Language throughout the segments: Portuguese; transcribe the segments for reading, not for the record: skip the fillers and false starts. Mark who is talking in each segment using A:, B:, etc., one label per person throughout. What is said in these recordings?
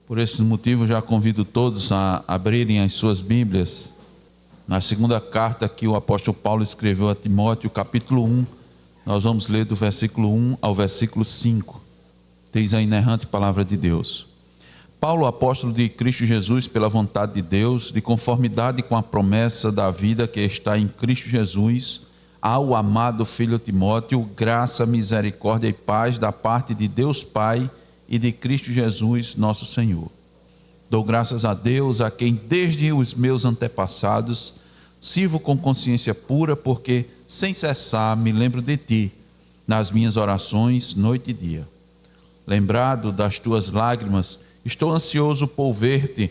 A: Por esse motivo, já convido todos a abrirem as suas Bíblias na segunda carta que o apóstolo Paulo escreveu a Timóteo, capítulo 1. Nós vamos ler do versículo 1 ao versículo 5. Diz a inerrante palavra de Deus: Paulo, apóstolo de Cristo Jesus, pela vontade de Deus, de conformidade com a promessa da vida que está em Cristo Jesus, ao amado filho Timóteo, graça, misericórdia e paz da parte de Deus Pai e de Cristo Jesus, nosso Senhor. Dou graças a Deus, a quem desde os meus antepassados sirvo com consciência pura, porque sem cessar me lembro de ti nas minhas orações, noite e dia. Lembrado das tuas lágrimas, estou ansioso por ver-te,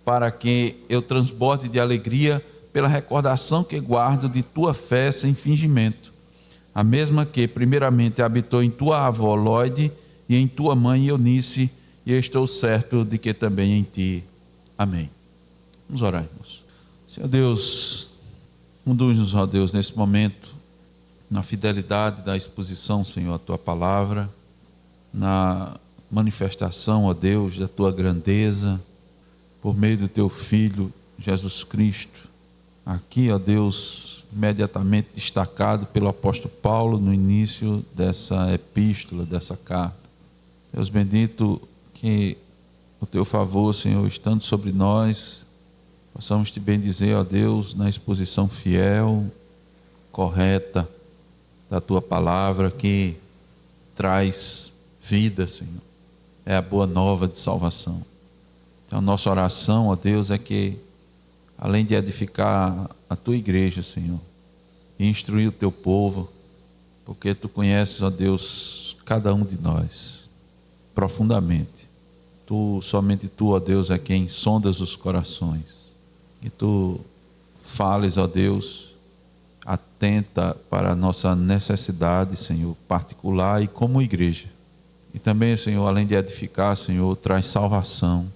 A: para que eu transborde de alegria pela recordação que guardo de tua fé sem fingimento, a mesma que primeiramente habitou em tua avó Lóide e em tua mãe Eunice, e estou certo de que também em ti. Amém. Vamos orar, irmãos. Senhor Deus, conduz-nos, ó Deus, nesse momento, na fidelidade da exposição, Senhor, a tua palavra, na manifestação, ó Deus, da tua grandeza, por meio do teu Filho, Jesus Cristo. Aqui, ó Deus, imediatamente destacado pelo apóstolo Paulo no início dessa epístola, dessa carta. Deus bendito, que o teu favor, Senhor, estando sobre nós, possamos te bendizer, ó Deus, na exposição fiel, correta da tua palavra, que traz vida, Senhor. É a boa nova de salvação. Então, a nossa oração, ó Deus, é que, além de edificar a tua igreja, Senhor, e instruir o teu povo, porque tu conheces, ó Deus, cada um de nós profundamente. Somente tu, ó Deus, é quem sondas os corações. E tu fales, ó Deus, atenta para a nossa necessidade, Senhor, particular e como igreja. E também, Senhor, além de edificar, Senhor, traz salvação.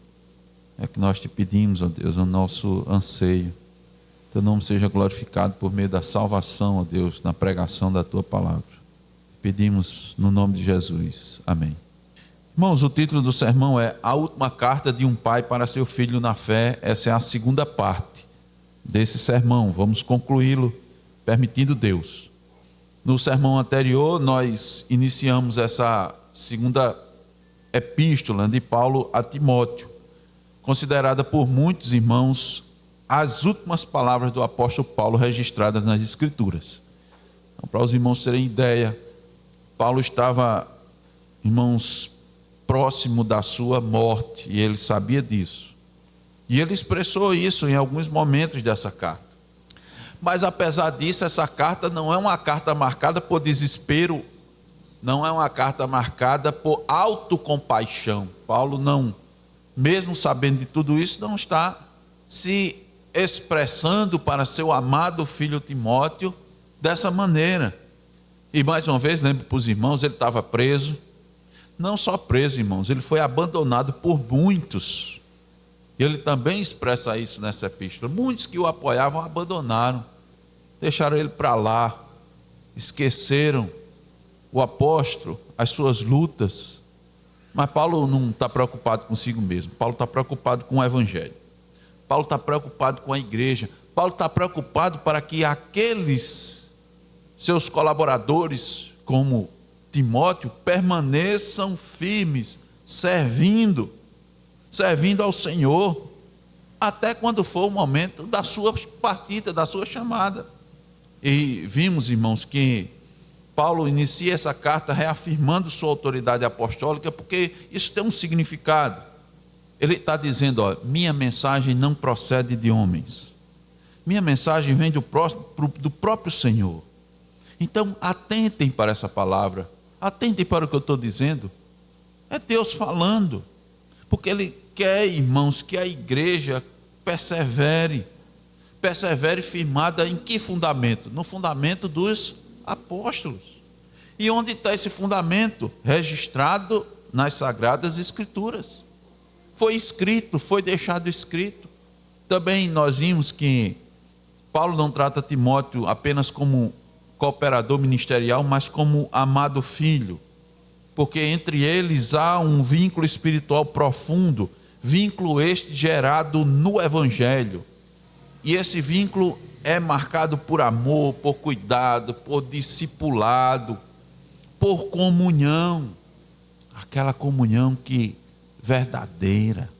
A: É que nós te pedimos, ó Deus, o nosso anseio. Teu nome seja glorificado por meio da salvação, ó Deus, na pregação da tua palavra. Pedimos no nome de Jesus. Amém. Irmãos, o título do sermão é A Última Carta de um Pai para seu Filho na Fé. Essa é a segunda parte desse sermão. Vamos concluí-lo, permitindo Deus. No sermão anterior, nós iniciamos essa segunda epístola de Paulo a Timóteo, considerada por muitos irmãos as últimas palavras do apóstolo Paulo registradas nas Escrituras. Então, para os irmãos terem ideia, Paulo estava, irmãos, próximo da sua morte, e ele sabia disso. E ele expressou isso em alguns momentos dessa carta. Mas apesar disso, essa carta não é uma carta marcada por desespero, não é uma carta marcada por autocompaixão. Paulo não, mesmo sabendo de tudo isso, não está se expressando para seu amado filho Timóteo dessa maneira. E mais uma vez, lembro para os irmãos, ele estava preso. Não só preso, irmãos, ele foi abandonado por muitos. Ele também expressa isso nessa epístola. Muitos que o apoiavam abandonaram, deixaram ele para lá, esqueceram o apóstolo, as suas lutas. Mas Paulo não está preocupado consigo mesmo. Paulo está preocupado com o evangelho. Paulo está preocupado com a igreja. Paulo está preocupado para que aqueles seus colaboradores, como Timóteo, permaneçam firmes, servindo ao Senhor, até quando for o momento da sua partida, da sua chamada. E vimos, irmãos, que Paulo inicia essa carta reafirmando sua autoridade apostólica, porque isso tem um significado. Ele está dizendo, ó, minha mensagem não procede de homens, minha mensagem vem do próprio Senhor. Então atentem para essa palavra, atentem para o que eu estou dizendo. É Deus falando, porque Ele quer, irmãos, que a igreja persevere firmada em que fundamento? No fundamento dos apóstolos. E onde está esse fundamento? Registrado nas Sagradas Escrituras. Foi escrito, foi deixado escrito. Também nós vimos que Paulo não trata Timóteo apenas como cooperador ministerial, mas como amado filho, porque entre eles há um vínculo espiritual profundo, Vínculo este gerado no Evangelho. E esse vínculo é marcado por amor, por cuidado, por discipulado, por comunhão. Aquela comunhão que verdadeira,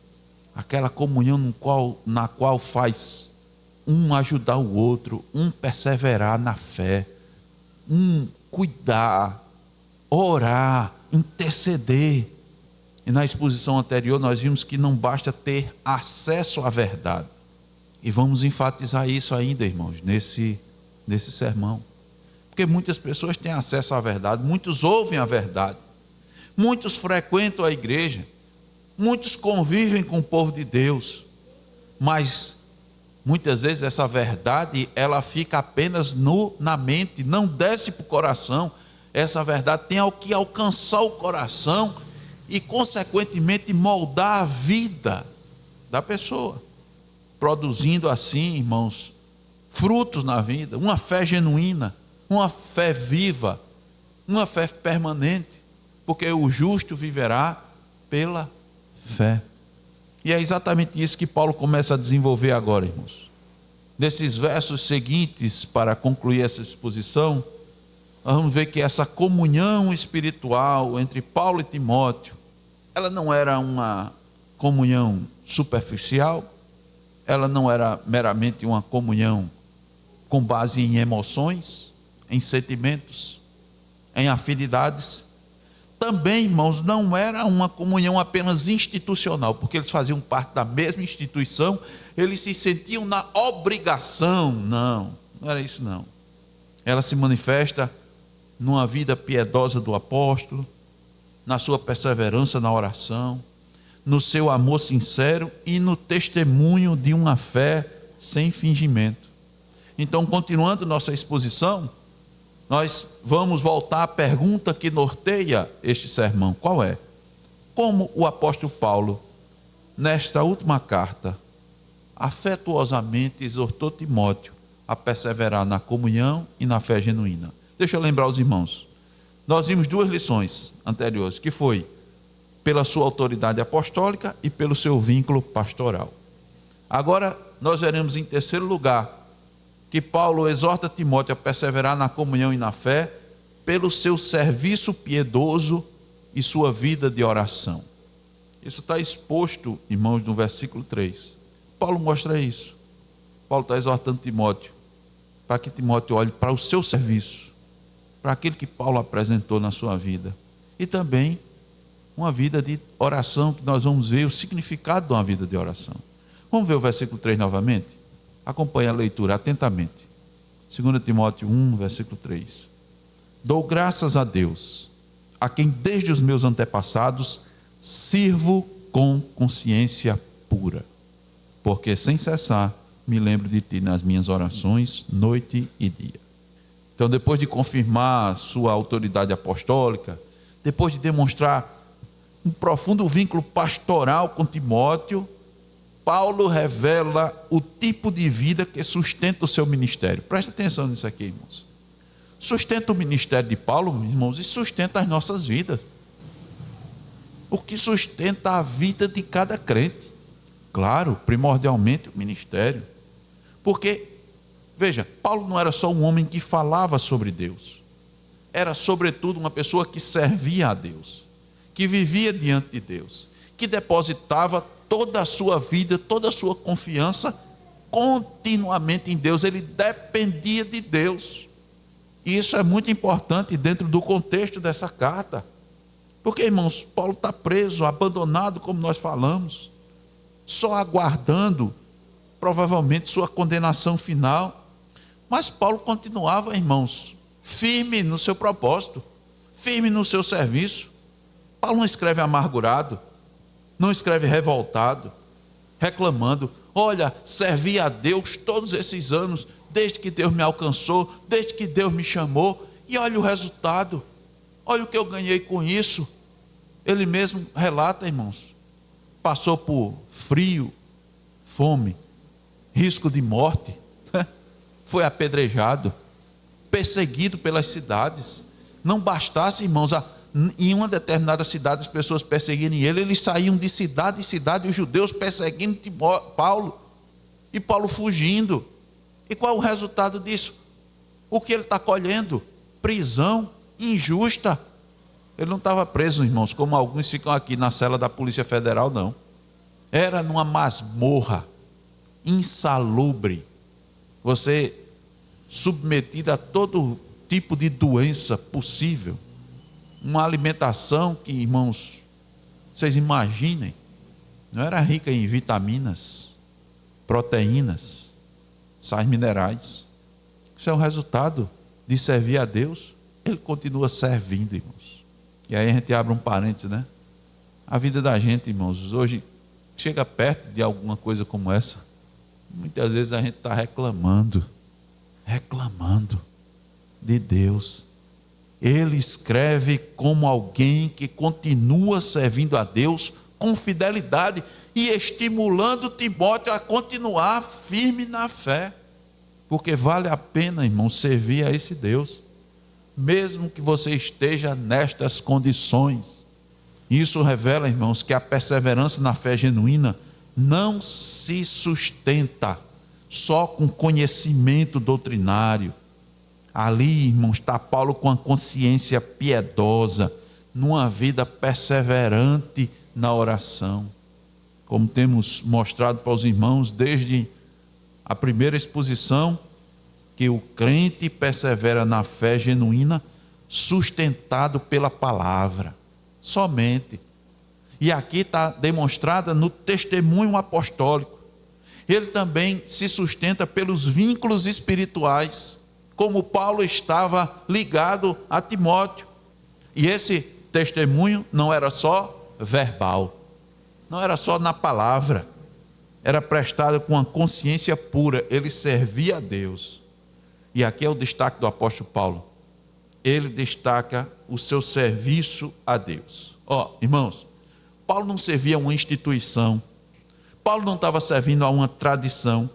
A: aquela comunhão na qual faz um ajudar o outro, um perseverar na fé, um cuidar, orar, interceder. E na exposição anterior nós vimos que não basta ter acesso à verdade. E vamos enfatizar isso ainda, irmãos, nesse sermão. Porque muitas pessoas têm acesso à verdade, muitos ouvem a verdade, muitos frequentam a igreja, muitos convivem com o povo de Deus, mas muitas vezes essa verdade ela fica apenas na mente, não desce para o coração. Essa verdade tem que alcançar o coração e consequentemente moldar a vida da pessoa, produzindo assim, irmãos, frutos na vida, uma fé genuína, uma fé viva, uma fé permanente, porque o justo viverá pela fé. E é exatamente isso que Paulo começa a desenvolver agora, irmãos. Nesses versos seguintes, para concluir essa exposição, nós vamos ver que essa comunhão espiritual entre Paulo e Timóteo, ela não era uma comunhão superficial, ela não era meramente uma comunhão com base em emoções, em sentimentos, em afinidades. Também, irmãos, não era uma comunhão apenas institucional, porque eles faziam parte da mesma instituição, eles se sentiam na obrigação. Não era isso não. Ela se manifesta numa vida piedosa do apóstolo, na sua perseverança na oração, no seu amor sincero e no testemunho de uma fé sem fingimento. Então, continuando nossa exposição, nós vamos voltar à pergunta que norteia este sermão. Qual é? Como o apóstolo Paulo, nesta última carta, afetuosamente exortou Timóteo a perseverar na comunhão e na fé genuína. Deixa eu lembrar os irmãos. Nós vimos duas lições anteriores, que foi pela sua autoridade apostólica e pelo seu vínculo pastoral. Agora, nós veremos em terceiro lugar que Paulo exorta Timóteo a perseverar na comunhão e na fé pelo seu serviço piedoso e sua vida de oração. Isso está exposto, irmãos, no versículo 3. Paulo mostra isso. Paulo está exortando Timóteo para que Timóteo olhe para o seu serviço, para aquilo que Paulo apresentou na sua vida, e também uma vida de oração, que nós vamos ver o significado de uma vida de oração. Vamos ver o versículo 3 novamente? Acompanhe a leitura atentamente. 2 Timóteo 1, versículo 3. Dou graças a Deus, a quem desde os meus antepassados sirvo com consciência pura, porque sem cessar me lembro de ti nas minhas orações, noite e dia. Então, depois de confirmar sua autoridade apostólica, depois de demonstrar um profundo vínculo pastoral com Timóteo, Paulo revela o tipo de vida que sustenta o seu ministério. Presta atenção nisso aqui, irmãos. Sustenta o ministério de Paulo, irmãos, e sustenta as nossas vidas. O que sustenta a vida de cada crente. Claro, primordialmente o ministério. Porque, veja, Paulo não era só um homem que falava sobre Deus. Era, sobretudo, uma pessoa que servia a Deus, que vivia diante de Deus, que depositava toda a sua vida, toda a sua confiança continuamente em Deus. Ele dependia de Deus. E isso é muito importante dentro do contexto dessa carta. Porque, irmãos, Paulo está preso, abandonado, como nós falamos, só aguardando, provavelmente, sua condenação final. Mas Paulo continuava, irmãos, firme no seu propósito, firme no seu serviço. Paulo não escreve amargurado, não escreve revoltado, reclamando. Olha, servi a Deus todos esses anos, desde que Deus me alcançou, desde que Deus me chamou, e olha o resultado, olha o que eu ganhei com isso. Ele mesmo relata, irmãos, passou por frio, fome, risco de morte, foi apedrejado, perseguido pelas cidades. Não bastasse, irmãos, em uma determinada cidade as pessoas perseguirem ele, eles saíam de cidade em cidade, os judeus perseguindo Paulo, e Paulo fugindo. E qual é o resultado disso? O que ele está colhendo? Prisão injusta. Ele não estava preso, irmãos, como alguns ficam aqui na cela da Polícia Federal, não. Era numa masmorra insalubre, você submetido a todo tipo de doença possível, uma alimentação que, irmãos, vocês imaginem, não era rica em vitaminas, proteínas, sais minerais. Isso é o resultado de servir a Deus. Ele continua servindo, irmãos. E aí a gente abre um parênteses, né? A vida da gente, irmãos, hoje chega perto de alguma coisa como essa, muitas vezes a gente está reclamando de Deus. Ele escreve como alguém que continua servindo a Deus com fidelidade e estimulando Timóteo a continuar firme na fé, porque vale a pena, irmão, servir a esse Deus, mesmo que você esteja nestas condições. Isso revela, irmãos, que a perseverança na fé genuína não se sustenta só com conhecimento doutrinário. Ali, irmãos, está Paulo com a consciência piedosa, numa vida perseverante na oração. Como temos mostrado para os irmãos desde a primeira exposição, que o crente persevera na fé genuína, sustentado pela palavra, somente. E aqui está demonstrada no testemunho apostólico. Ele também se sustenta pelos vínculos espirituais, como Paulo estava ligado a Timóteo. E esse testemunho não era só verbal, não era só na palavra, era prestado com uma consciência pura. Ele servia a Deus. E aqui é o destaque do apóstolo Paulo. Ele destaca o seu serviço a Deus. Irmãos, Paulo não servia a uma instituição, Paulo não estava servindo a uma tradição,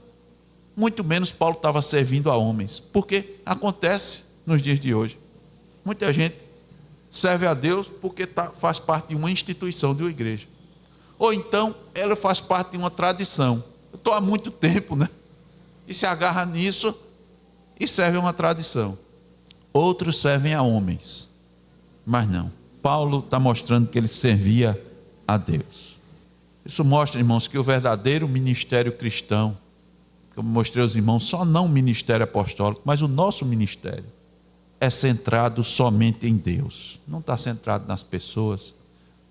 A: muito menos Paulo estava servindo a homens, porque acontece nos dias de hoje, muita gente serve a Deus porque faz parte de uma instituição, de uma igreja, ou então ela faz parte de uma tradição. Eu estou há muito tempo, e se agarra nisso e serve a uma tradição. Outros servem a homens, mas não. Paulo está mostrando que ele servia a Deus. Isso mostra, irmãos, que o verdadeiro ministério cristão, como mostrei aos irmãos, só não o ministério apostólico, mas o nosso ministério é centrado somente em Deus. Não está centrado nas pessoas,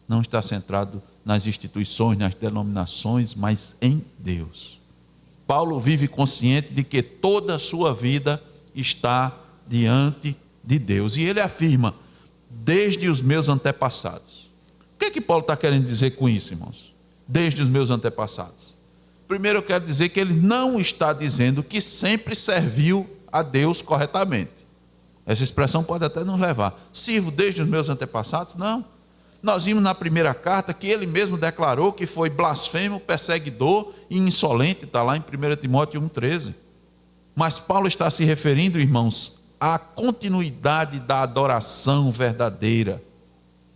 A: não está centrado nas instituições, nas denominações, mas em Deus. Paulo vive consciente de que toda a sua vida está diante de Deus. E ele afirma: desde os meus antepassados. O que é que Paulo está querendo dizer com isso, irmãos? Desde os meus antepassados. Primeiro eu quero dizer que ele não está dizendo que sempre serviu a Deus corretamente. Essa expressão pode até nos levar: sirvo desde os meus antepassados? Não. Nós vimos na primeira carta que ele mesmo declarou que foi blasfemo, perseguidor e insolente, está lá em 1 Timóteo 1,13. Mas Paulo está se referindo, irmãos, à continuidade da adoração verdadeira.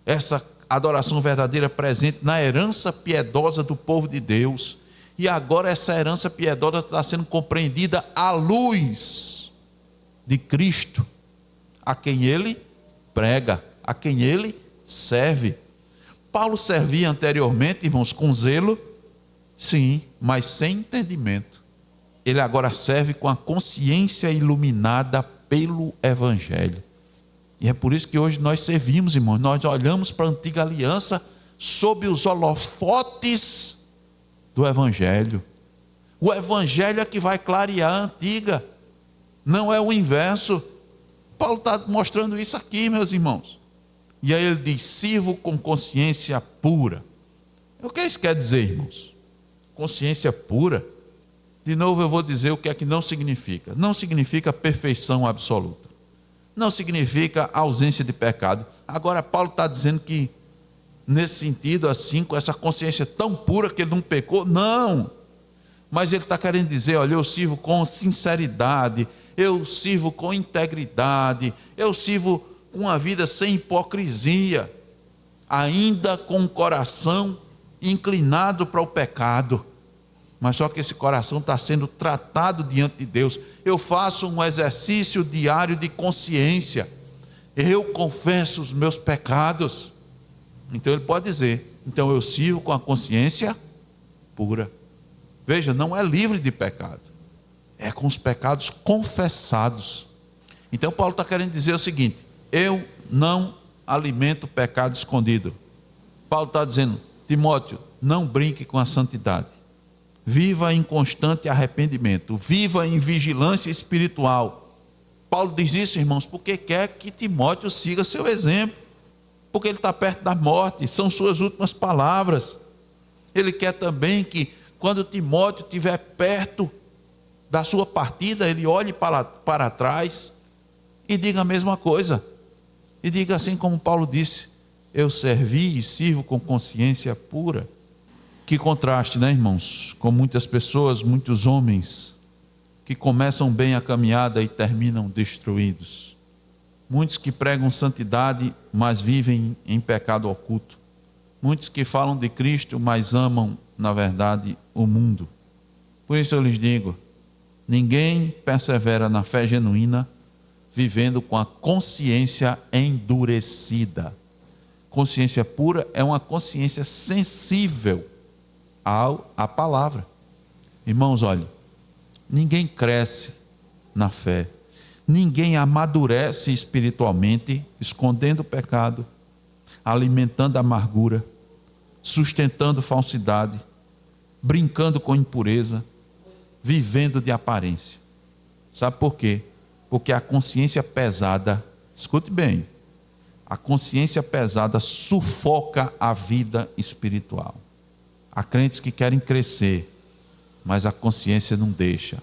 A: Essa adoração verdadeira presente na herança piedosa do povo de Deus. E agora essa herança piedosa está sendo compreendida à luz de Cristo, a quem ele prega, a quem ele serve. Paulo servia anteriormente, irmãos, com zelo, sim, mas sem entendimento. Ele agora serve com a consciência iluminada pelo Evangelho. E é por isso que hoje nós servimos, irmãos, nós olhamos para a antiga aliança sob os holofotes do Evangelho. O Evangelho é que vai clarear a antiga, não é o inverso. Paulo está mostrando isso aqui, meus irmãos. E aí ele diz: sirvo com consciência pura. O que isso quer dizer, irmãos? Consciência pura. De novo eu vou dizer o que é que não significa. Não significa perfeição absoluta. Não significa ausência de pecado. Agora Paulo está dizendo que, nesse sentido assim, com essa consciência tão pura que ele não pecou, não. Mas ele está querendo dizer: olha, eu sirvo com sinceridade, eu sirvo com integridade, eu sirvo com uma vida sem hipocrisia, ainda com o coração inclinado para o pecado, mas só que esse coração está sendo tratado diante de Deus. Eu faço um exercício diário de consciência, eu confesso os meus pecados. Então ele pode dizer, então eu sirvo com a consciência pura. Veja, não é livre de pecado, é com os pecados confessados. Então Paulo está querendo dizer o seguinte: eu não alimento pecado escondido. Paulo está dizendo, Timóteo, não brinque com a santidade, viva em constante arrependimento, viva em vigilância espiritual. Paulo diz isso, irmãos, porque quer que Timóteo siga seu exemplo, porque ele está perto da morte, são suas últimas palavras. Ele quer também que quando Timóteo estiver perto da sua partida, ele olhe para trás e diga a mesma coisa, e diga assim como Paulo disse, eu servi e sirvo com consciência pura. Que contraste, né, irmãos, com muitas pessoas, muitos homens que começam bem a caminhada e terminam destruídos. Muitos que pregam santidade, mas vivem em pecado oculto. Muitos que falam de Cristo, mas amam, na verdade, o mundo. Por isso eu lhes digo, ninguém persevera na fé genuína vivendo com a consciência endurecida. Consciência pura é uma consciência sensível à palavra. Irmãos, olhem, ninguém cresce na fé, ninguém amadurece espiritualmente escondendo o pecado, alimentando a amargura, sustentando falsidade, brincando com impureza, vivendo de aparência. Sabe por quê? Porque a consciência pesada, escute bem, a consciência pesada sufoca a vida espiritual. Há crentes que querem crescer, mas a consciência não deixa.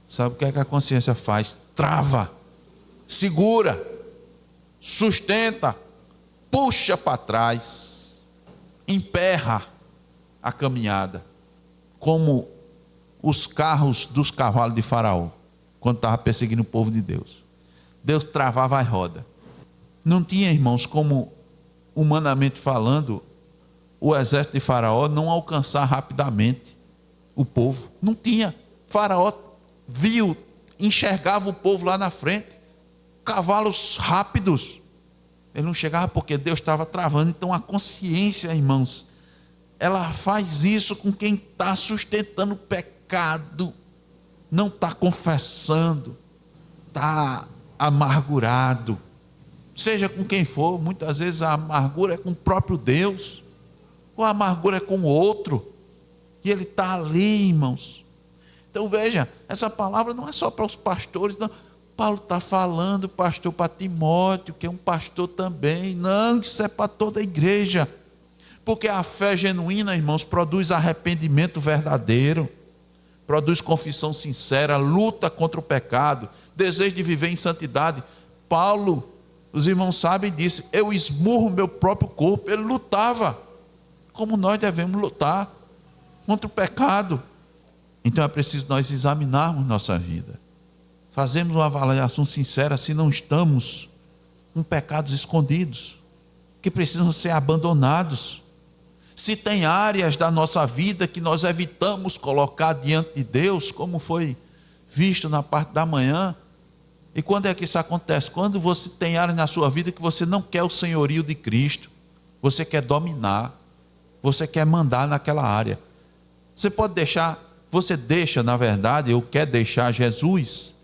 A: Sabe o que é que a consciência faz? Trava, segura, sustenta, puxa para trás, emperra a caminhada, como os carros dos cavalos de Faraó, quando estava perseguindo o povo de Deus. Deus travava a roda. Não tinha, irmãos, como humanamente falando, o exército de Faraó não alcançar rapidamente o povo. Não tinha. Faraó viu, enxergava o povo lá na frente, cavalos rápidos. Ele não chegava porque Deus estava travando. Então a consciência, irmãos, ela faz isso com quem está sustentando o pecado, não está confessando, está amargurado. Seja com quem for, muitas vezes a amargura é com o próprio Deus, ou a amargura é com o outro, e ele está ali, irmãos. Então veja, essa palavra não é só para os pastores, não. Paulo está falando, pastor, para Timóteo, que é um pastor também. Não, isso é para toda a igreja, porque a fé genuína, irmãos, produz arrependimento verdadeiro, produz confissão sincera, luta contra o pecado, desejo de viver em santidade. Paulo, os irmãos sabem disso, eu esmurro meu próprio corpo. Ele lutava como nós devemos lutar contra o pecado. Então é preciso nós examinarmos nossa vida, fazermos uma avaliação sincera se não estamos com pecados escondidos que precisam ser abandonados, se tem áreas da nossa vida que nós evitamos colocar diante de Deus, como foi visto na parte da manhã. E quando é que isso acontece? Quando você tem áreas na sua vida que você não quer o senhorio de Cristo, você quer dominar, você quer mandar naquela área. Você pode deixar, você deixa, na verdade, ou quer deixar Jesus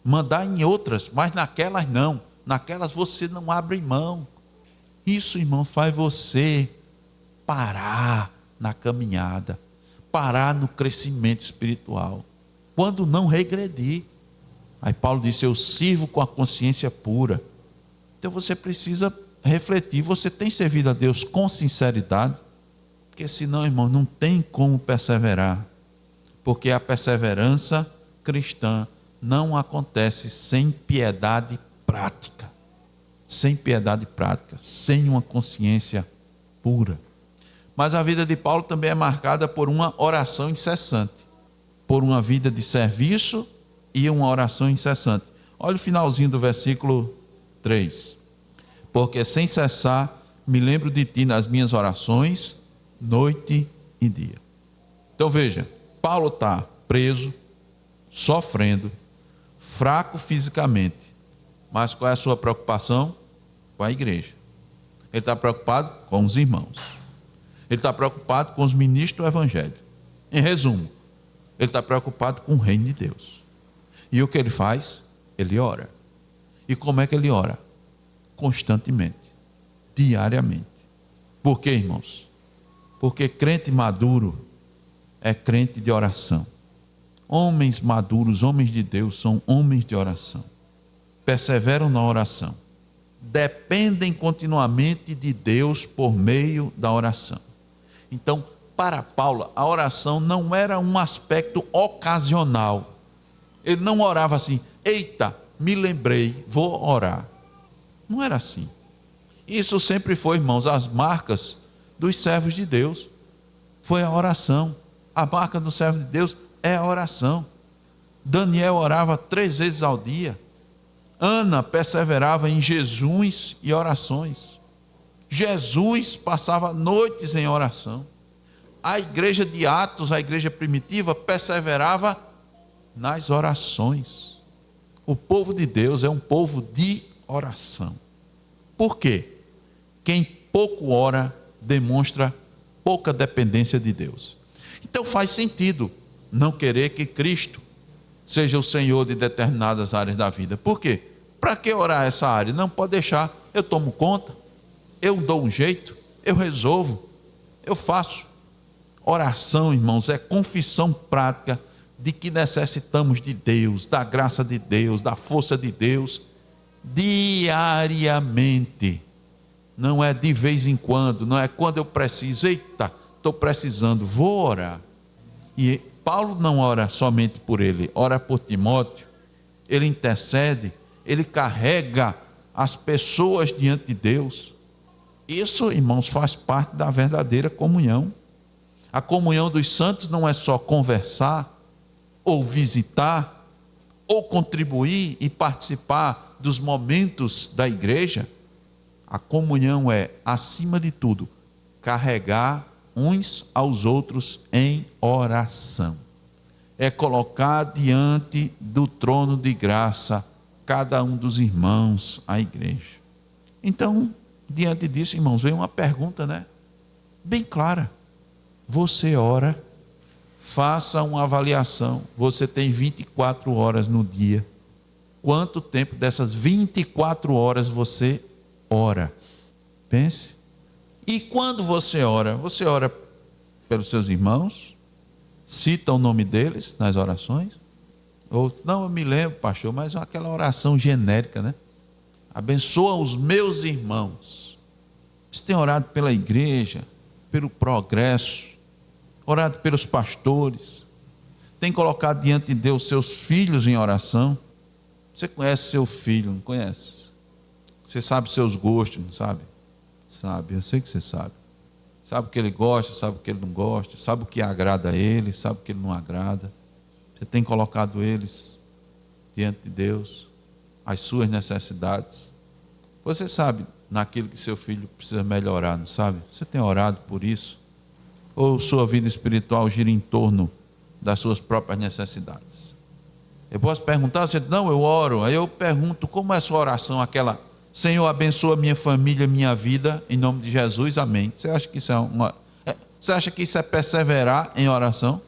A: mandar em outras, mas naquelas não. Naquelas você não abre mão. Isso, irmão, faz você parar na caminhada, parar no crescimento espiritual, quando não regredir. Aí Paulo disse, eu sirvo com a consciência pura. Então você precisa refletir, você tem servido a Deus com sinceridade? Porque senão, irmão, não tem como perseverar, porque a perseverança cristã não acontece sem piedade prática, sem piedade prática, sem uma consciência pura. Mas a vida de Paulo também é marcada por uma oração incessante, por uma vida de serviço e uma oração incessante. Olha o finalzinho do versículo 3. porque sem cessar me lembro de ti nas minhas orações, noite e dia. Então veja, Paulo está preso, sofrendo, fraco fisicamente, mas qual é a sua preocupação? Com a igreja. Ele está preocupado com os irmãos. Ele está preocupado com os ministros do evangelho. Em resumo, ele está preocupado com o reino de Deus. E o que ele faz? Ele ora. E como é que ele ora? Constantemente, diariamente. Por quê, irmãos? Porque crente maduro é crente de oração. Homens maduros, homens de Deus, são homens de oração. Perseveram na oração. Dependem continuamente de Deus por meio da oração. Então, para Paulo, a oração não era um aspecto ocasional. Ele não orava assim, eita, me lembrei, vou orar. Não era assim. Isso sempre foi, irmãos, as marcas dos servos de Deus. Foi a oração. A marca do servo de Deus é a oração. Daniel orava 3 vezes ao dia. Ana perseverava em jejuns e orações. Jesus passava noites em oração. A igreja de Atos, a igreja primitiva, perseverava nas orações. O povo de Deus é um povo de oração. Por quê? Quem pouco ora demonstra pouca dependência de Deus. Então faz sentido não querer que Cristo seja o Senhor de determinadas áreas da vida. Por quê? Para que orar essa área? Não pode deixar, eu tomo conta, eu dou um jeito, eu resolvo, eu faço. Oração, irmãos, é confissão prática de que necessitamos de Deus, da graça de Deus, da força de Deus, diariamente. Não é de vez em quando, não é quando eu preciso, eita, estou precisando, vou orar. E Paulo não ora somente por ele, ora por Timóteo, ele intercede, ele carrega as pessoas diante de Deus. Isso, irmãos, faz parte da verdadeira comunhão. A comunhão dos santos não é só conversar, ou visitar, ou contribuir e participar dos momentos da igreja. A comunhão é, acima de tudo, carregar uns aos outros em oração. É colocar diante do trono de graça cada um dos irmãos, a igreja. Então, diante disso, irmãos, vem uma pergunta, né? Bem clara. Você ora, faça uma avaliação. Você tem 24 horas no dia. Quanto tempo dessas 24 horas você ora? Pense. E quando você ora pelos seus irmãos? Cita o nome deles nas orações? Ou, não, eu me lembro, pastor, mas aquela oração genérica, né? Abençoa os meus irmãos. Você tem orado pela igreja, pelo progresso, orado pelos pastores, tem colocado diante de Deus seus filhos em oração. Você conhece seu filho, não conhece? Você sabe seus gostos, não sabe? Sabe, eu sei que você sabe. Sabe o que ele gosta, sabe o que ele não gosta, sabe o que agrada a ele, sabe o que ele não agrada. Você tem colocado eles diante de Deus, as suas necessidades. Você sabe naquilo que seu filho precisa melhorar, não sabe? Você tem orado por isso? Ou sua vida espiritual gira em torno das suas próprias necessidades? Eu posso perguntar, você diz, não, eu oro. Aí eu pergunto, como é a sua oração? Aquela, Senhor, abençoa minha família, minha vida, em nome de Jesus, amém. Você acha que isso você acha que isso é perseverar em oração?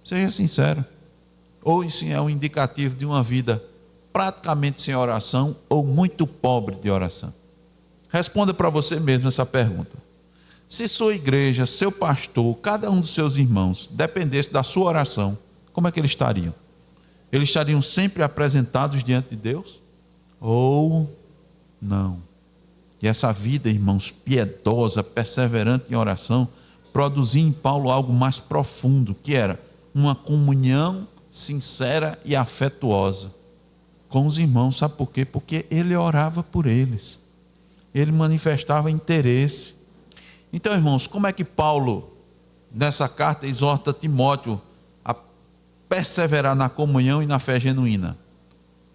A: Seja sincero. Ou isso é um indicativo de uma vida praticamente sem oração ou muito pobre de oração? Responda para você mesmo essa pergunta. Se sua igreja, seu pastor, cada um dos seus irmãos dependesse da sua oração, como é que eles estariam? Eles estariam sempre apresentados diante de Deus? Ou não? E essa vida, irmãos, piedosa, perseverante em oração, produzia em Paulo algo mais profundo, que era uma comunhão sincera e afetuosa com os irmãos. Sabe por quê? Porque ele orava por eles, ele manifestava interesse. Então, irmãos, como é que Paulo, nessa carta, exorta Timóteo a perseverar na comunhão e na fé genuína?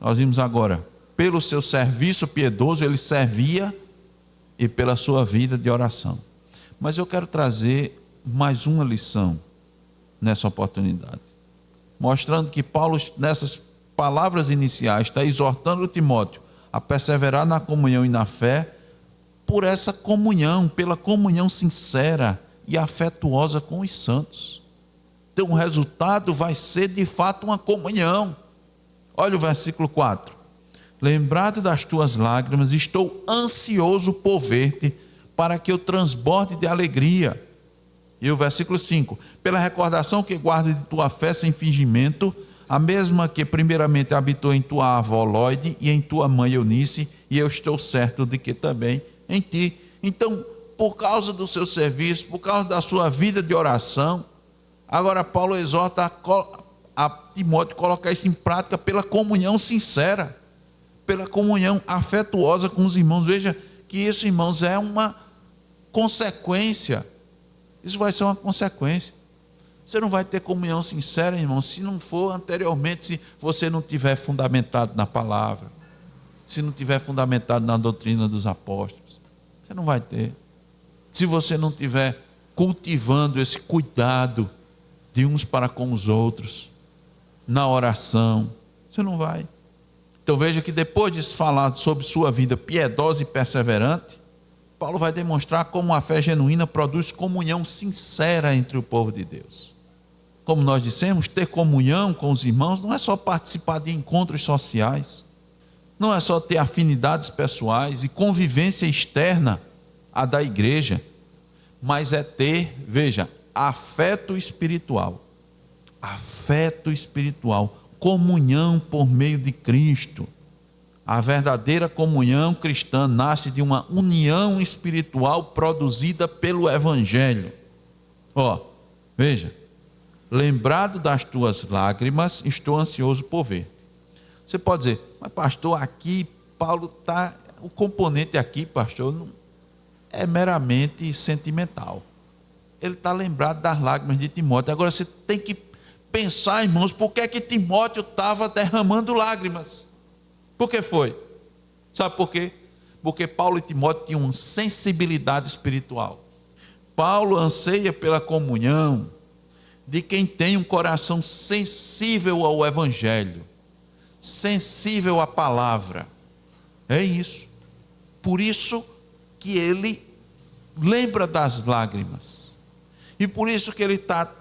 A: Nós vimos agora, pelo seu serviço piedoso, ele servia e pela sua vida de oração. Mas eu quero trazer mais uma lição nessa oportunidade, mostrando que Paulo, nessas palavras iniciais, está exortando Timóteo a perseverar na comunhão e na fé, por essa comunhão, pela comunhão sincera e afetuosa com os santos. Então o resultado vai ser de fato uma comunhão. Olha o versículo 4. Lembrado das tuas lágrimas, estou ansioso por ver-te, para que eu transborde de alegria. E o versículo 5. Pela recordação que guardo de tua fé sem fingimento, a mesma que primeiramente habitou em tua avó Lóide e em tua mãe Eunice, e eu estou certo de que também em ti. Então, por causa do seu serviço, por causa da sua vida de oração, agora Paulo exorta a Timóteo a colocar isso em prática pela comunhão sincera, pela comunhão afetuosa com os irmãos. Veja que isso, irmãos, é uma consequência. Isso vai ser uma consequência. Você não vai ter comunhão sincera, irmão, se não for anteriormente, se você não tiver fundamentado na palavra, se não tiver fundamentado na doutrina dos apóstolos. Você não vai ter. Se você não tiver cultivando esse cuidado de uns para com os outros, na oração, você não vai. Então veja que depois de falar sobre sua vida piedosa e perseverante, Paulo vai demonstrar como a fé genuína produz comunhão sincera entre o povo de Deus. Como nós dissemos, ter comunhão com os irmãos não é só participar de encontros sociais, não é só ter afinidades pessoais e convivência externa à da igreja, mas é ter, veja, afeto espiritual, comunhão por meio de Cristo. A verdadeira comunhão cristã nasce de uma união espiritual produzida pelo Evangelho. Veja, lembrado das tuas lágrimas, estou ansioso por ver. Você pode dizer, mas pastor, aqui Paulo está, o componente aqui, pastor, não é meramente sentimental. Ele está lembrado das lágrimas de Timóteo. Agora você tem que pensar, irmãos, por que é que Timóteo estava derramando lágrimas? Por que foi? Sabe por quê? Porque Paulo e Timóteo tinham uma sensibilidade espiritual. Paulo anseia pela comunhão de quem tem um coração sensível ao Evangelho, sensível à palavra. É isso. Por isso que ele lembra das lágrimas. E por isso que ele está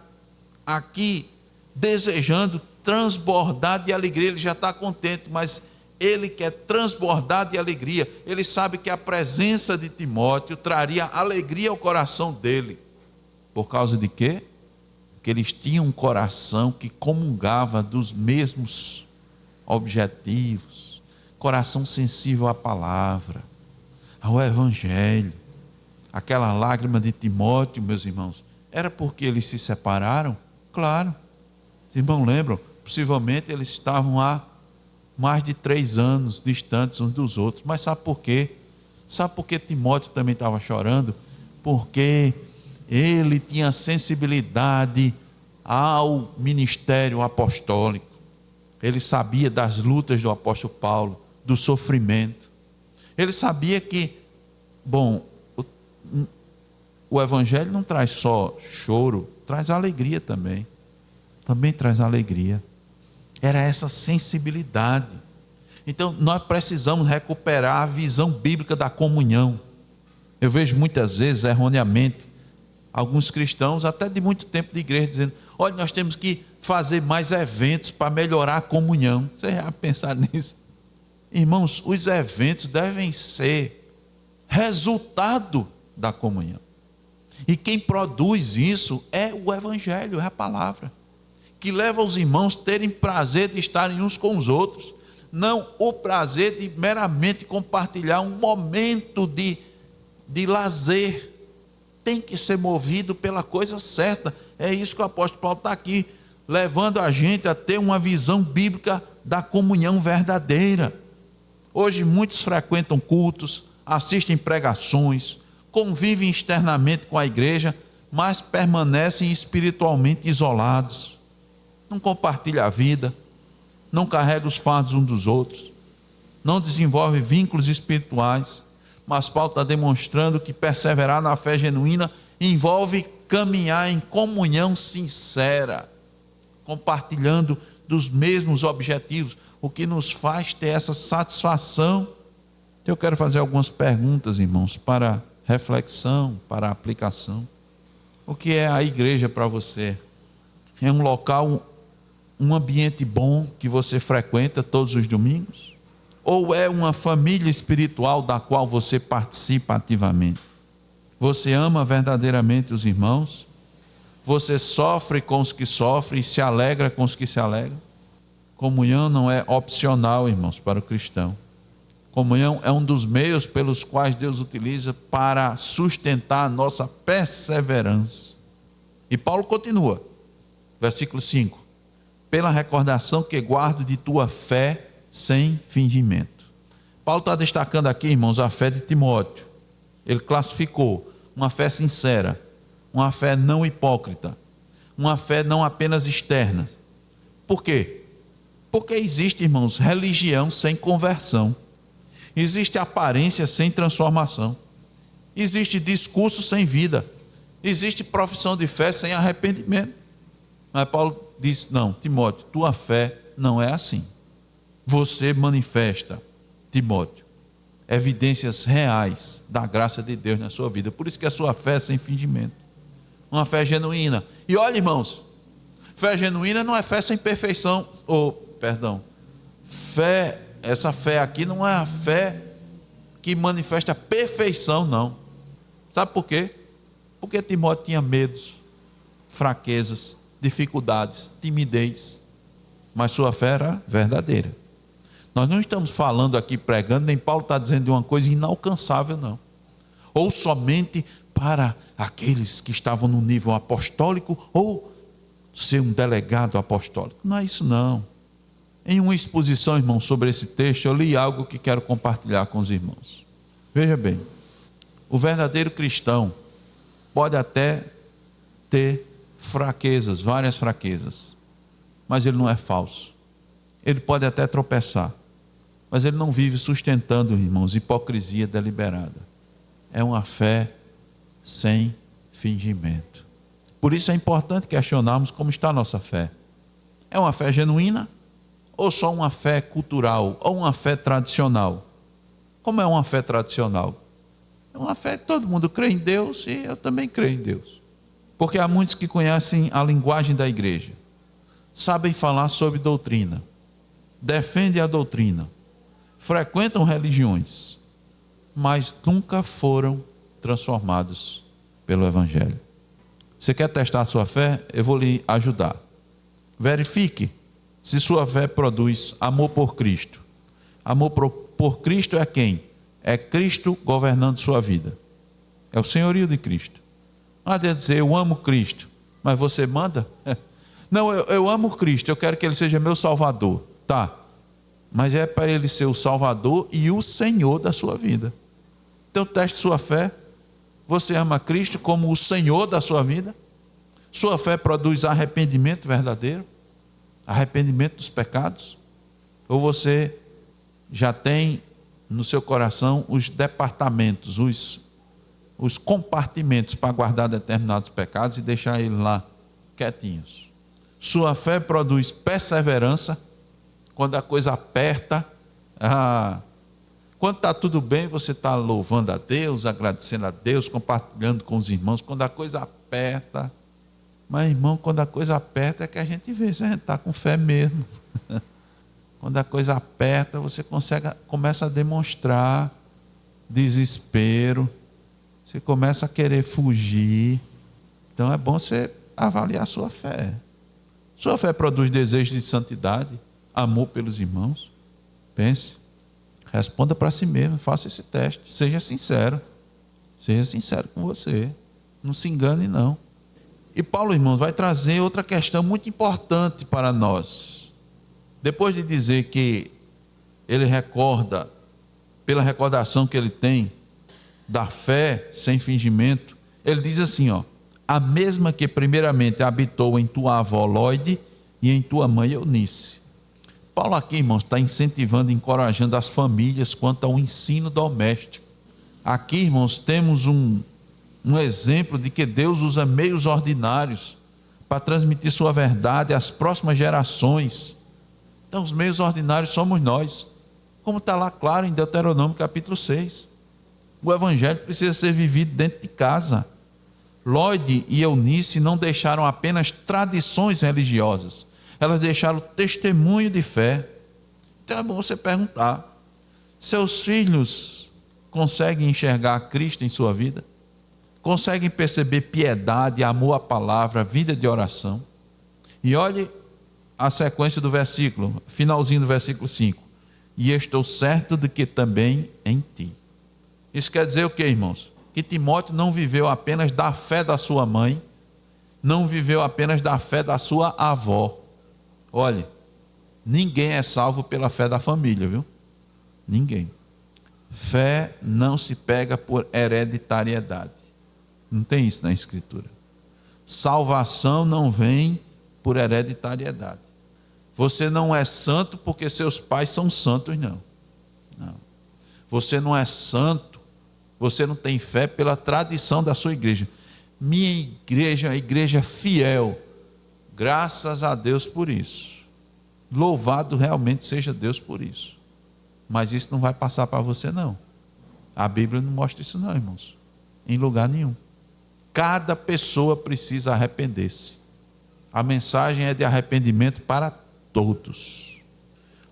A: aqui desejando transbordar de alegria. Ele já está contente, mas ele quer transbordar de alegria. Ele sabe que a presença de Timóteo traria alegria ao coração dele. Por causa de quê? Porque eles tinham um coração que comungava dos mesmos objetivos, coração sensível à palavra, ao Evangelho. Aquela lágrima de Timóteo, meus irmãos, era porque eles se separaram? Claro. Os irmãos lembram? Possivelmente eles estavam há mais de 3 anos distantes uns dos outros. Mas sabe por quê? Sabe por que Timóteo também estava chorando? Porque ele tinha sensibilidade ao ministério apostólico. Ele sabia das lutas do apóstolo Paulo, do sofrimento. Ele sabia que, o Evangelho não traz só choro, traz alegria também. Também traz alegria. Era essa sensibilidade. Então nós precisamos recuperar a visão bíblica da comunhão. Eu vejo muitas vezes, erroneamente, alguns cristãos, até de muito tempo de igreja, dizendo, olha, nós temos que fazer mais eventos para melhorar a comunhão. Vocês já pensaram nisso? Irmãos, os eventos devem ser resultado da comunhão. E quem produz isso é o Evangelho, é a palavra, que leva os irmãos a terem prazer de estarem uns com os outros, não o prazer de meramente compartilhar um momento de lazer. Tem que ser movido pela coisa certa. É isso que o apóstolo Paulo está aqui, levando a gente a ter uma visão bíblica da comunhão verdadeira. Hoje muitos frequentam cultos, assistem pregações, convivem externamente com a igreja, mas permanecem espiritualmente isolados. Não compartilham a vida, não carregam os fardos uns dos outros, não desenvolvem vínculos espirituais, Mas Paulo está demonstrando que perseverar na fé genuína envolve caminhar em comunhão sincera, compartilhando dos mesmos objetivos, o que nos faz ter essa satisfação. Eu quero fazer algumas perguntas, irmãos, para reflexão, para aplicação. O que é a igreja para você? É um local, um ambiente bom que você frequenta todos os domingos? Ou é uma família espiritual da qual você participa ativamente? Você ama verdadeiramente os irmãos? Você sofre com os que sofrem e se alegra com os que se alegram? Comunhão não é opcional, irmãos, para o cristão. Comunhão é um dos meios pelos quais Deus utiliza para sustentar a nossa perseverança. E Paulo continua, versículo 5: pela recordação que guardo de tua fé sem fingimento. Paulo está destacando aqui, irmãos, a fé de Timóteo. Ele classificou uma fé sincera, uma fé não hipócrita, uma fé não apenas externa. Por quê? Porque existe, irmãos, religião sem conversão. Existe aparência sem transformação. Existe discurso sem vida. Existe profissão de fé sem arrependimento. Mas Paulo disse: não, Timóteo, tua fé não é assim. Você manifesta, Timóteo, evidências reais da graça de Deus na sua vida. Por isso que a sua fé é sem fingimento. Uma fé genuína. E olha, irmãos, fé genuína não é fé sem perfeição. Fé, essa fé aqui não é a fé que manifesta perfeição, não. Sabe por quê? Porque Timóteo tinha medos, fraquezas, dificuldades, timidez, mas sua fé era verdadeira. Nós não estamos falando aqui pregando, nem Paulo está dizendo de uma coisa inalcançável, não. Ou somente para aqueles que estavam no nível apostólico, ou ser um delegado apostólico. Não é isso, não. Em uma exposição, irmão, sobre esse texto, eu li algo que quero compartilhar com os irmãos. Veja bem, o verdadeiro cristão pode até ter fraquezas, várias fraquezas, mas ele não é falso. Ele pode até tropeçar, mas ele não vive sustentando, irmãos, hipocrisia deliberada. É uma fé sem fingimento. Por isso é importante questionarmos como está a nossa fé. É uma fé genuína? Ou só uma fé cultural, ou uma fé tradicional? Como é uma fé tradicional? É uma fé que todo mundo crê em Deus e eu também creio em Deus. Porque há muitos que conhecem a linguagem da igreja, sabem falar sobre doutrina, defendem a doutrina, frequentam religiões, mas nunca foram transformados pelo Evangelho. Você quer testar a sua fé? Eu vou lhe ajudar. Verifique se sua fé produz amor por Cristo. Amor por Cristo é quem? É Cristo governando sua vida. É o senhorio de Cristo. Não adianta dizer eu amo Cristo, mas você manda? Não, eu amo Cristo, eu quero que Ele seja meu Salvador. Tá, mas é para Ele ser o Salvador e o Senhor da sua vida. Então teste sua fé. Você ama Cristo como o Senhor da sua vida? Sua fé produz arrependimento verdadeiro? Arrependimento dos pecados? Ou você já tem no seu coração os departamentos, os compartimentos para guardar determinados pecados e deixar eles lá quietinhos? Sua fé produz perseverança quando a coisa aperta. Quando está tudo bem, você está louvando a Deus, agradecendo a Deus, compartilhando com os irmãos. Quando a coisa aperta, mas irmão, quando a coisa aperta é que a gente vê se a gente está com fé mesmo. Quando a coisa aperta, você começa a demonstrar desespero, você começa a querer fugir. Então é bom você avaliar a sua fé. Sua fé produz desejo de santidade, amor pelos irmãos? Pense, responda para si mesmo, faça esse teste, seja sincero com você, não se engane não. E Paulo, irmãos, vai trazer outra questão muito importante para nós. Depois de dizer que ele recorda, pela recordação que ele tem da fé sem fingimento, ele diz assim, a mesma que primeiramente habitou em tua avó Lóide e em tua mãe Eunice. Paulo aqui, irmãos, está incentivando e encorajando as famílias quanto ao ensino doméstico. Aqui, irmãos, temos um exemplo de que Deus usa meios ordinários para transmitir sua verdade às próximas gerações. Então, os meios ordinários somos nós, como está lá claro em Deuteronômio capítulo 6. O evangelho precisa ser vivido dentro de casa. Lloyd e Eunice não deixaram apenas tradições religiosas, elas deixaram testemunho de fé. Então é bom você perguntar: seus filhos conseguem enxergar Cristo em sua vida? Conseguem perceber piedade, amor à palavra, vida de oração? E olhe a sequência do versículo, finalzinho do versículo 5. E estou certo de que também em ti. Isso quer dizer o que, irmãos? Que Timóteo não viveu apenas da fé da sua mãe, não viveu apenas da fé da sua avó. Olhe, ninguém é salvo pela fé da família, viu? Ninguém. Fé não se pega por hereditariedade. Não tem isso na Escritura. Salvação não vem por hereditariedade. Você não é santo porque seus pais são santos, não. Não. Você não é santo, você não tem fé pela tradição da sua igreja. Minha igreja é uma igreja fiel. Graças a Deus por isso. Louvado realmente seja Deus por isso. Mas isso não vai passar para você, não. A Bíblia não mostra isso, não, irmãos. Em lugar nenhum. Cada pessoa precisa arrepender-se. A mensagem é de arrependimento para todos.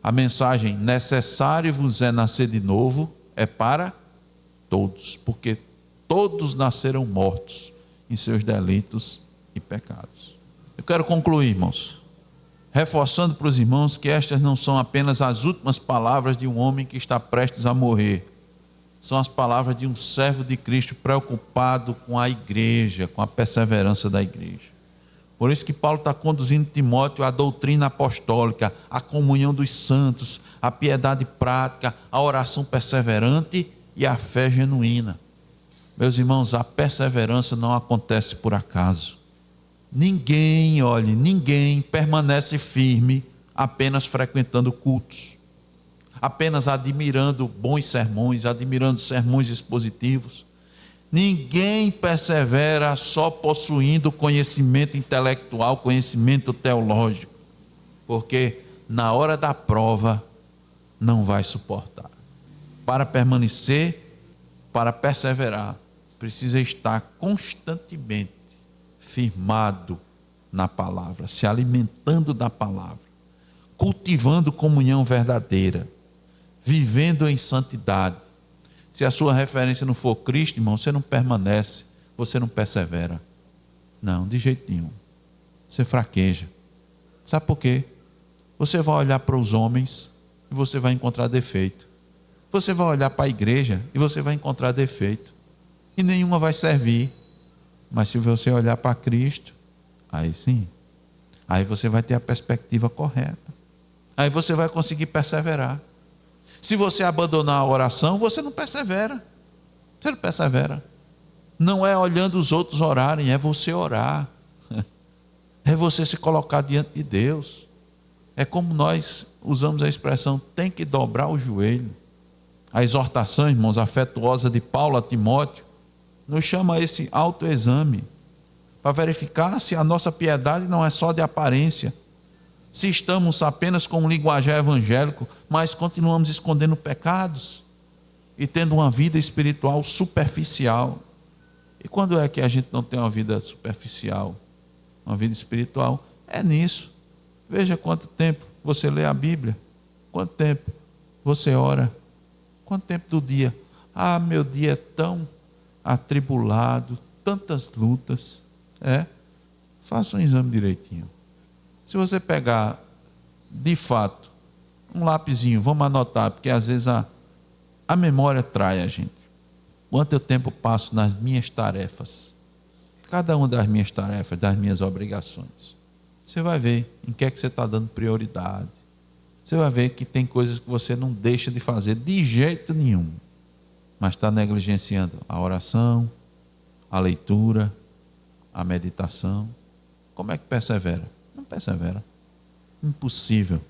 A: A mensagem necessário vos é nascer de novo é para todos, porque todos nasceram mortos em seus delitos e pecados. Eu quero concluir, irmãos, reforçando para os irmãos que estas não são apenas as últimas palavras de um homem que está prestes a morrer. São as palavras de um servo de Cristo preocupado com a igreja, com a perseverança da igreja. Por isso que Paulo está conduzindo Timóteo à doutrina apostólica, à comunhão dos santos, à piedade prática, à oração perseverante e à fé genuína. Meus irmãos, a perseverança não acontece por acaso. Ninguém permanece firme apenas frequentando cultos, apenas admirando bons sermões, admirando sermões expositivos. Ninguém persevera só possuindo conhecimento intelectual, conhecimento teológico, porque na hora da prova não vai suportar. Para permanecer, para perseverar, precisa estar constantemente firmado na palavra, se alimentando da palavra, cultivando comunhão verdadeira, vivendo em santidade. Se a sua referência não for Cristo, irmão, você não permanece, você não persevera. Não, de jeito nenhum. Você fraqueja. Sabe por quê? Você vai olhar para os homens e você vai encontrar defeito. Você vai olhar para a igreja e você vai encontrar defeito. E nenhuma vai servir. Mas se você olhar para Cristo, aí sim. Aí você vai ter a perspectiva correta. Aí você vai conseguir perseverar. Se você abandonar a oração, você não persevera. Você não persevera. Não é olhando os outros orarem, é você orar. É você se colocar diante de Deus. É como nós usamos a expressão, tem que dobrar o joelho. A exortação, irmãos, afetuosa de Paulo a Timóteo, nos chama a esse autoexame, para verificar se a nossa piedade não é só de aparência, se estamos apenas com um linguajar evangélico, mas continuamos escondendo pecados e tendo uma vida espiritual superficial. E quando é que a gente não tem uma vida superficial, uma vida espiritual? É nisso. Veja quanto tempo você lê a Bíblia, quanto tempo você ora, quanto tempo do dia. Ah, meu dia é tão atribulado, tantas lutas. Faça um exame direitinho. Se você pegar, de fato, um lapisinho, vamos anotar, porque às vezes a memória trai a gente. Quanto tempo passo nas minhas tarefas? Cada uma das minhas tarefas, das minhas obrigações. Você vai ver em que é que você está dando prioridade. Você vai ver que tem coisas que você não deixa de fazer de jeito nenhum, mas está negligenciando a oração, a leitura, a meditação. Como é que persevera? Não persevera. Impossível.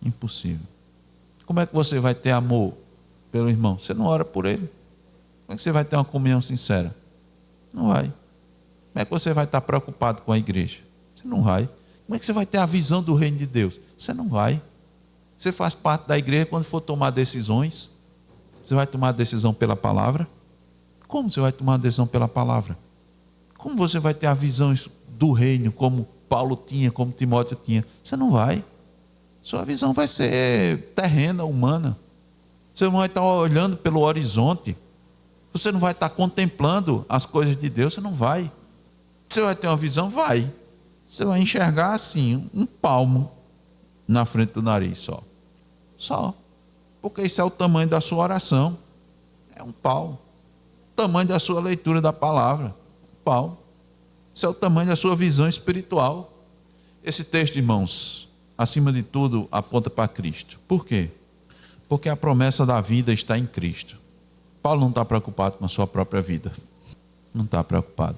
A: Impossível. Como é que você vai ter amor pelo irmão? Você não ora por ele. Como é que você vai ter uma comunhão sincera? Não vai. Como é que você vai estar preocupado com a igreja? Você não vai. Como é que você vai ter a visão do reino de Deus? Você não vai. Você faz parte da igreja quando for tomar decisões. Você vai tomar decisão pela palavra? Como você vai tomar decisão pela palavra? Como você vai ter a visão do reino como Paulo tinha, como Timóteo tinha? Você não vai. Sua visão vai ser terrena, humana. Você não vai estar olhando pelo horizonte. Você não vai estar contemplando as coisas de Deus. Você não vai. Você vai ter uma visão? Vai. Você vai enxergar assim, um palmo na frente do nariz só. Só. Porque isso é o tamanho da sua oração. É um palmo. O tamanho da sua leitura da palavra. Um palmo. Isso é o tamanho da sua visão espiritual. Esse texto, irmãos, acima de tudo, aponta para Cristo. Por quê? Porque a promessa da vida está em Cristo. Paulo não está preocupado com a sua própria vida. Não está preocupado.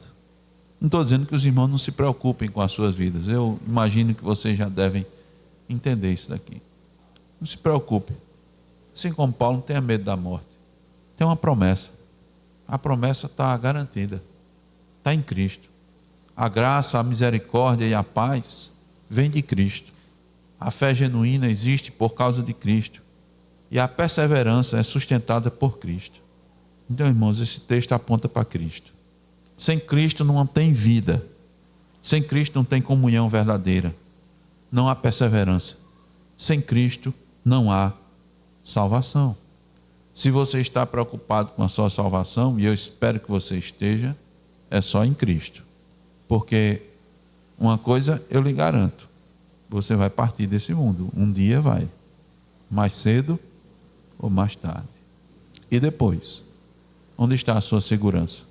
A: Não estou dizendo que os irmãos não se preocupem com as suas vidas. Eu imagino que vocês já devem entender isso daqui. Não se preocupe. Assim como Paulo, não tenha medo da morte. Tem uma promessa. A promessa está garantida. Está em Cristo. A graça, a misericórdia e a paz vem de Cristo. A fé genuína existe por causa de Cristo. E a perseverança é sustentada por Cristo. Então, irmãos, esse texto aponta para Cristo. Sem Cristo não tem vida. Sem Cristo não tem comunhão verdadeira. Não há perseverança. Sem Cristo não há salvação. Se você está preocupado com a sua salvação, e eu espero que você esteja, é só em Cristo. Porque uma coisa eu lhe garanto, você vai partir desse mundo. Um dia vai. Mais cedo ou mais tarde. E depois? Onde está a sua segurança?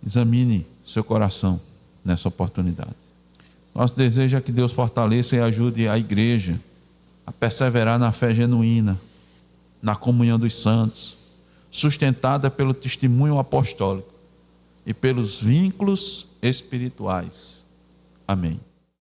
A: Examine seu coração nessa oportunidade. Nosso desejo é que Deus fortaleça e ajude a igreja a perseverar na fé genuína, na comunhão dos santos, sustentada pelo testemunho apostólico e pelos vínculos espirituais. Amém.